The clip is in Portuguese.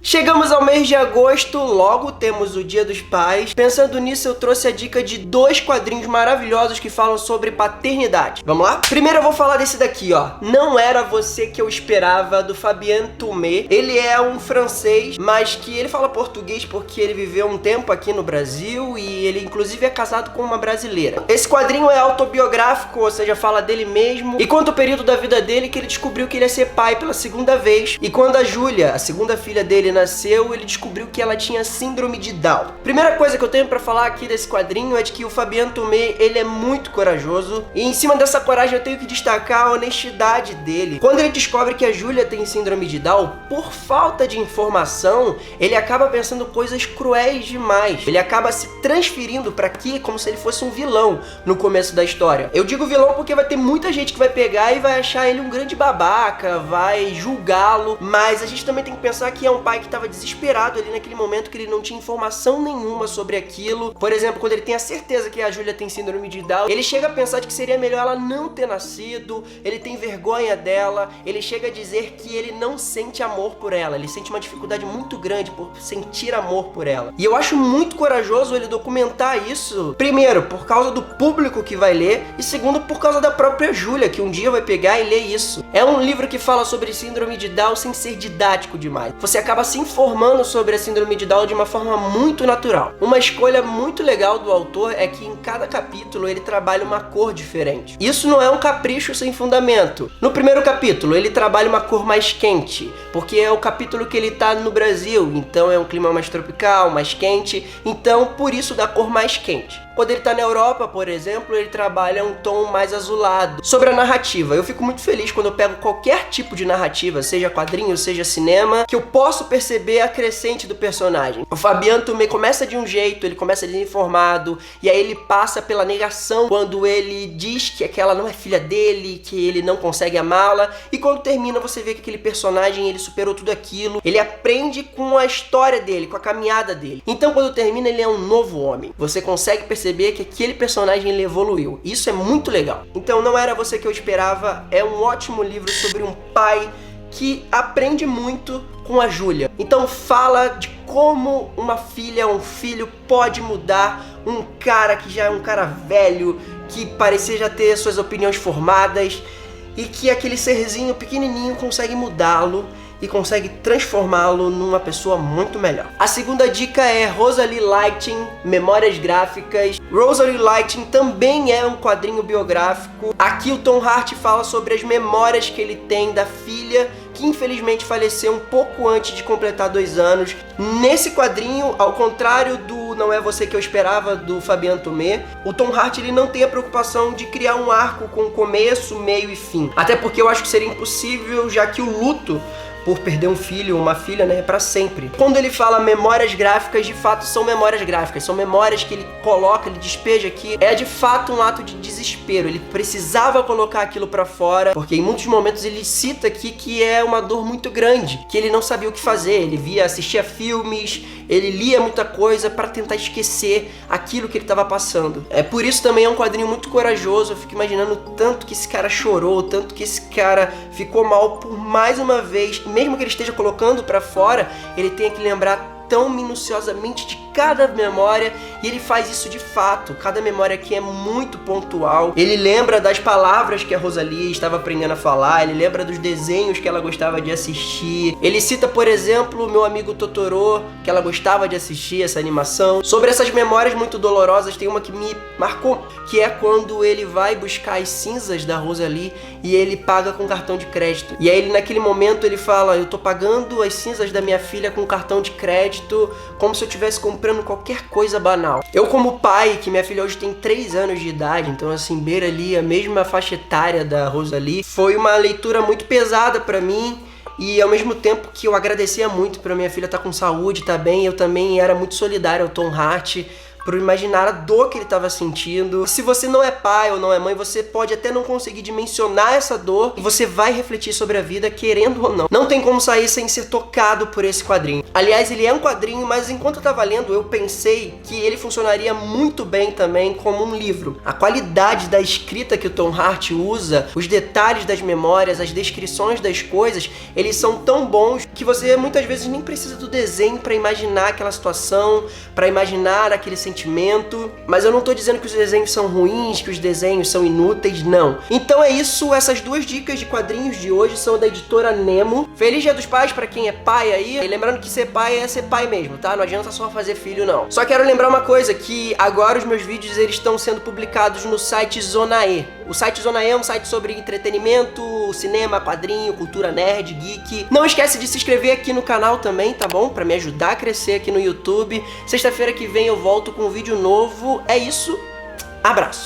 Chegamos ao mês de agosto, logo temos o Dia dos Pais. Pensando nisso, eu trouxe a dica de 2 quadrinhos maravilhosos que falam sobre paternidade. Vamos lá? Primeiro eu vou falar desse daqui, ó. Não Era Você Que Eu Esperava, do Fabien Tumé. Ele é um francês, mas que ele fala português porque ele viveu um tempo aqui no Brasil e ele inclusive é casado com uma brasileira. Esse quadrinho é autobiográfico, ou seja, fala dele mesmo e conta o período da vida dele que ele descobriu que ele ia ser pai pela segunda vez. E quando a Júlia, a segunda filha dele, nasceu, ele descobriu que ela tinha síndrome de Down. Primeira coisa que eu tenho pra falar aqui desse quadrinho é de que o Fabien Tumé, ele é muito corajoso e em cima dessa coragem eu tenho que destacar a honestidade dele. Quando ele descobre que a Júlia tem síndrome de Down, por falta de informação, ele acaba pensando coisas cruéis demais. Ele acaba se transferindo pra aqui como se ele fosse um vilão no começo da história. Eu digo vilão porque vai ter muita gente que vai pegar e vai achar ele um grande babaca, vai julgá-lo, mas a gente também tem que pensar que é um pai que estava desesperado ali naquele momento, que ele não tinha informação nenhuma sobre aquilo. Por exemplo, quando ele tem a certeza que a Júlia tem síndrome de Down, ele chega a pensar de que seria melhor ela não ter nascido, ele tem vergonha dela, ele chega a dizer que ele não sente amor por ela, ele sente uma dificuldade muito grande por sentir amor por ela. E eu acho muito corajoso ele documentar isso, primeiro, por causa do público que vai ler, e segundo, por causa da própria Júlia, que um dia vai pegar e ler isso. É um livro que fala sobre síndrome de Down sem ser didático demais. Você acaba se informando sobre a síndrome de Down de uma forma muito natural. Uma escolha muito legal do autor é que em cada capítulo ele trabalha uma cor diferente. Isso não é um capricho sem fundamento. No primeiro capítulo ele trabalha uma cor mais quente, porque é o capítulo que ele tá no Brasil, então é um clima mais tropical, mais quente, então por isso da cor mais quente. Quando ele tá na Europa, por exemplo, ele trabalha um tom mais azulado. Sobre a narrativa, eu fico muito feliz quando eu pego qualquer tipo de narrativa, seja quadrinho, seja cinema, que eu posso perceber a crescente do personagem. O Fabien Tumé começa de um jeito, ele começa desinformado, e aí ele passa pela negação quando ele diz que aquela não é filha dele, que ele não consegue amá-la, e quando termina você vê que aquele personagem, ele superou tudo aquilo, ele aprende com a história dele, com a caminhada dele. Então quando termina ele é um novo homem. Você consegue perceber que aquele personagem ele evoluiu. Isso é muito legal. Então Não Era Você Que Eu Esperava é um ótimo livro sobre um pai que aprende muito com a Júlia. Então fala de como uma filha, um filho pode mudar um cara que já é um cara velho, que parecia já ter suas opiniões formadas e que aquele serzinho pequenininho consegue mudá-lo e consegue transformá-lo numa pessoa muito melhor. A segunda dica é Rosalie Lichting, Memórias Gráficas. Rosalie Lichting também é um quadrinho biográfico. Aqui o Tom Hart fala sobre as memórias que ele tem da filha, que infelizmente faleceu um pouco antes de completar 2 anos. Nesse quadrinho, ao contrário do Não É Você Que Eu Esperava, do Fabien Tumé, o Tom Hart ele não tem a preocupação de criar um arco com começo, meio e fim. Até porque eu acho que seria impossível, já que o luto por perder um filho ou uma filha, né, é pra sempre. Quando ele fala memórias gráficas, de fato são memórias gráficas, são memórias que ele coloca, ele despeja aqui. É de fato um ato de desespero, ele precisava colocar aquilo pra fora, porque em muitos momentos ele cita aqui que é uma dor muito grande, que ele não sabia o que fazer, ele assistia filmes, ele lia muita coisa pra tentar esquecer aquilo que ele tava passando. É por isso também é um quadrinho muito corajoso, eu fico imaginando o tanto que esse cara chorou, o tanto que esse cara ficou mal por mais uma vez. Mesmo que ele esteja colocando pra fora, ele tem que lembrar tão minuciosamente de cada memória, e ele faz isso de fato. Cada memória aqui é muito pontual. Ele lembra das palavras que a Rosalie estava aprendendo a falar, ele lembra dos desenhos que ela gostava de assistir. Ele cita, por exemplo, Meu Amigo Totoro, que ela gostava de assistir essa animação. Sobre essas memórias muito dolorosas, tem uma que me marcou, que é quando ele vai buscar as cinzas da Rosalie e ele paga com cartão de crédito. E aí ele, naquele momento, ele fala: eu tô pagando as cinzas da minha filha com cartão de crédito, como se eu estivesse comprando qualquer coisa banal. Eu, como pai, que minha filha hoje tem 3 anos de idade, então assim, beira ali a mesma faixa etária da Rosalie, foi uma leitura muito pesada pra mim. E ao mesmo tempo que eu agradecia muito pra minha filha estar com saúde, tá bem, eu também era muito solidário ao Tom Hart, para imaginar a dor que ele estava sentindo. Se você não é pai ou não é mãe, você pode até não conseguir dimensionar essa dor e você vai refletir sobre a vida, querendo ou não. Não tem como sair sem ser tocado por esse quadrinho. Aliás, ele é um quadrinho, mas enquanto eu tava lendo, eu pensei que ele funcionaria muito bem também como um livro. A qualidade da escrita que o Tom Hart usa, os detalhes das memórias, as descrições das coisas, eles são tão bons que você muitas vezes nem precisa do desenho para imaginar aquela situação, para imaginar aquele sentimento. Mas eu não tô dizendo que os desenhos são ruins, que os desenhos são inúteis, não. Então é isso, essas duas dicas de quadrinhos de hoje são da editora Nemo. Feliz Dia dos Pais pra quem é pai aí. E lembrando que ser pai é ser pai mesmo, tá? Não adianta só fazer filho, não. Só quero lembrar uma coisa, que agora os meus vídeos eles estão sendo publicados no site Zonae. O site Zonae é um site sobre entretenimento, cinema, quadrinho, cultura nerd, geek. Não esquece de se inscrever aqui no canal também, tá bom? Pra me ajudar a crescer aqui no YouTube. Sexta-feira que vem eu volto com um vídeo novo. É isso. Abraço!